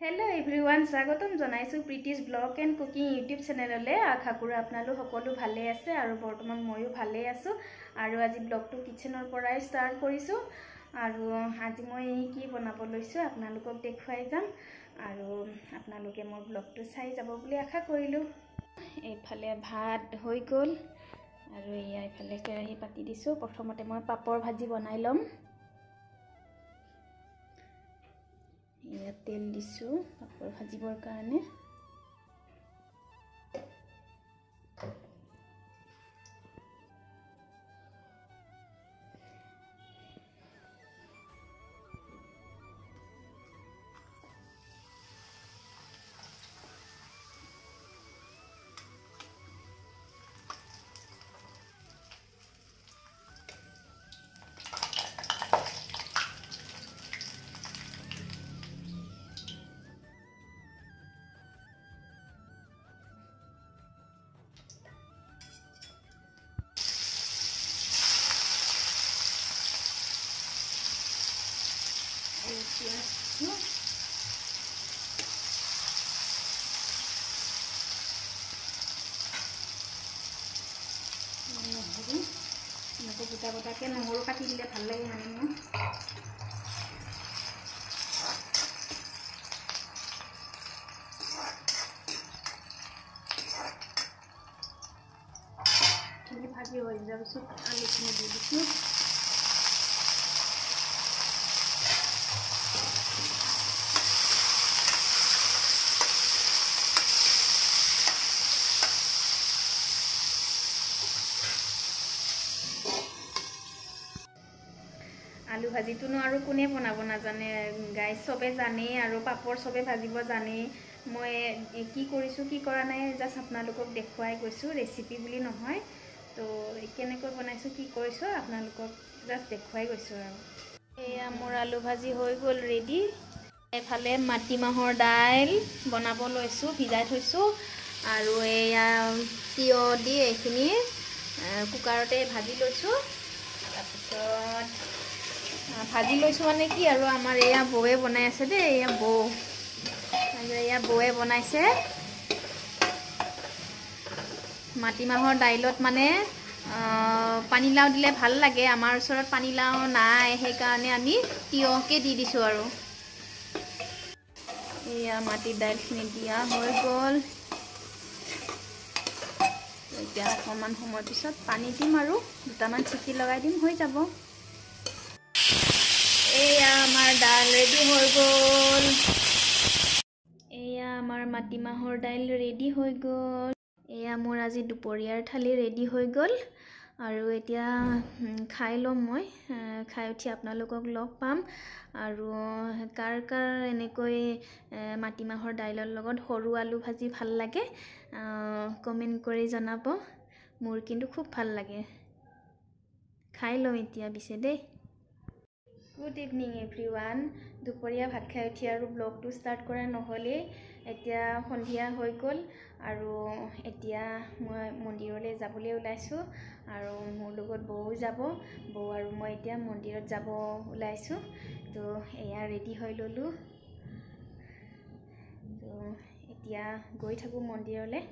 Hello everyone, স্বাগতম জনাইছো প্ৰীতিজ blog and cooking YouTube চেনেললৈ। আশা কৰোঁ আপোনালোক সকলো ভালে আছে আৰু বৰ্তমান ময়ো ভালে আছোঁ। আৰু আজি ব্লগটো কিচেনৰ পৰাই ষ্টাৰ্ট কৰিছোঁ। আৰু আজি মই কি বনাব লৈছোঁ আপোনালোকক দেখুৱাই যাম আৰু আপোনালোকে মোৰ ব্লগটো চাই যাব বুলি আশা কৰিলোঁ। এইফালে ভাত হৈ গ'ল আৰু এইফালে কেৰাহী পাতি দিছোঁ। প্ৰথমতে মই পাপৰ ভাজি বনাই ল'ম। তেল দিছোঁ পাপৰ ভাজিবৰ কাৰণে। গোটা গোটাকৈ নহৰু কাটি দিলে ভাল লাগে মানে মোৰ। ভাজি হৈ যোৱাৰ পিছত আলুখিনি দি দিছোঁ। আলু ভাজিটোনো আৰু কোনে বনাব নাজানে, গাইজ চবে জানেই আৰু পাপৰ চবে ভাজিব জানেই। মই কি কৰিছোঁ কি কৰা নাই জাষ্ট আপোনালোকক দেখুৱাই গৈছোঁ, ৰেচিপি বুলি নহয়। তো কেনেকৈ বনাইছোঁ কি কৰিছোঁ আপোনালোকক জাষ্ট দেখুৱাই গৈছোঁ। আৰু এয়া মোৰ আলু ভাজি হৈ গ'ল ৰেডি। এফালে মাটিমাহৰ দাইল বনাব লৈছোঁ, ভিজাই থৈছোঁ। আৰু এয়া তিয়হ দি এইখিনি কুকাৰতে ভাজি লৈছোঁ। তাৰপিছত ভাজি লৈছোঁ মানে কি আৰু আমাৰ এয়া বৌৱে বনাই আছে দেই, এয়া বৌ এয়া বৌৱে বনাইছে। মাটিমাহৰ দাইলত মানে পানীলাও দিলে ভাল লাগে। আমাৰ ওচৰত পানীলাও নাই, সেইকাৰণে আমি তিয়হকে দি দিছোঁ। আৰু এয়া মাটিৰ দাইলখিনি দিয়া হৈ গ'ল। এতিয়া অকণমান সময়ৰ পিছত পানী দিম আৰু দুটামান চিটি লগাই দিম, হৈ যাব। এয়া আমাৰ দাইল ৰেডি হৈ গ'ল। এয়া আমাৰ মাটিমাহৰ দাইল ৰেডি হৈ গ'ল। এয়া মোৰ আজি দুপৰীয়াৰ থালি ৰেডি হৈ গ'ল। আৰু এতিয়া খাই ল'ম মই। খাই উঠি আপোনালোকক লগ পাম। আৰু কাৰ কাৰ এনেকৈ মাটিমাহৰ দাইলৰ লগত সৰু আলু ভাজি ভাল লাগে কমেণ্ট কৰি জনাব। মোৰ কিন্তু খুব ভাল লাগে। খাই ল'ম এতিয়া পিছে দেই। Good evening everyone. দুপৰীয়া ভাত খাই উঠি আৰু ব্লগটো ষ্টাৰ্ট কৰা নহ'লেই। এতিয়া সন্ধিয়া হৈ গ'ল আৰু এতিয়া মই মন্দিৰলৈ যাবলৈ ওলাইছোঁ। আৰু মোৰ লগত বৌ যাব। বৌ আৰু মই এতিয়া মন্দিৰত যাব ওলাইছোঁ। তো এয়া ৰেডি হৈ ল'লোঁ। তো এতিয়া গৈ থাকোঁ মন্দিৰলৈ।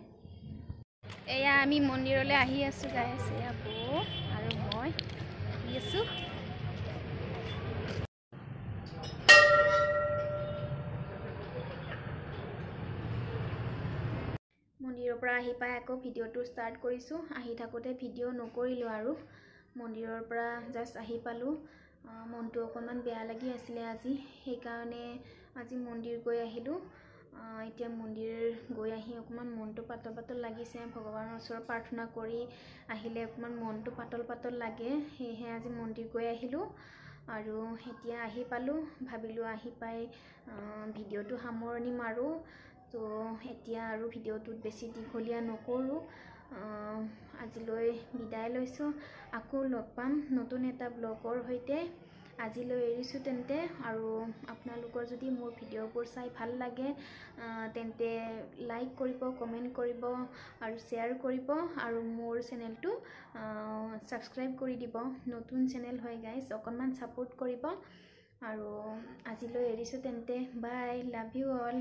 এয়া আমি মন্দিৰলৈ আহি আছোঁ গাইছ। এয়া বৌ আৰু মই আহি আছোঁ। মন্দিৰৰ পৰা আহি পাই আকৌ ভিডিঅ'টো ষ্টাৰ্ট কৰিছোঁ। আহি থাকোঁতে ভিডিঅ' নকৰিলোঁ আৰু মন্দিৰৰ পৰা জাষ্ট আহি পালোঁ। মনটো অকণমান বেয়া লাগি আছিলে আজি, সেইকাৰণে আজি মন্দিৰ গৈ আহিলোঁ। এতিয়া মন্দিৰ গৈ আহি অকণমান মনটো পাতল পাতল লাগিছে। ভগৱানৰ ওচৰত প্ৰাৰ্থনা কৰি আহিলে অকণমান মনটো পাতল পাতল লাগে, সেয়েহে আজি মন্দিৰ গৈ আহিলোঁ। আৰু এতিয়া আহি পালোঁ, ভাবিলোঁ আহি পাই ভিডিঅ'টো সামৰণি মাৰোঁ। তো এতিয়া আৰু ভিডিঅ'টোত বেছি দীঘলীয়া নকৰোঁ। আজিলৈ বিদায় লৈছোঁ। আকৌ লগ পাম নতুন এটা ব্লগৰ সৈতে। আজিলৈ এৰিছোঁ তেন্তে। আৰু আপোনালোকৰ যদি মোৰ ভিডিঅ'বোৰ চাই ভাল লাগে তেন্তে লাইক কৰিব, কমেণ্ট কৰিব আৰু শ্বেয়াৰ কৰিব। আৰু মোৰ চেনেলটো ছাবস্ক্ৰাইব কৰি দিব। নতুন চেনেল হয় গাইজ, অকণমান ছাপোৰ্ট কৰিব। আৰু আজিলৈ এৰিছোঁ তেন্তে, বাই, লাভ ইউ অল।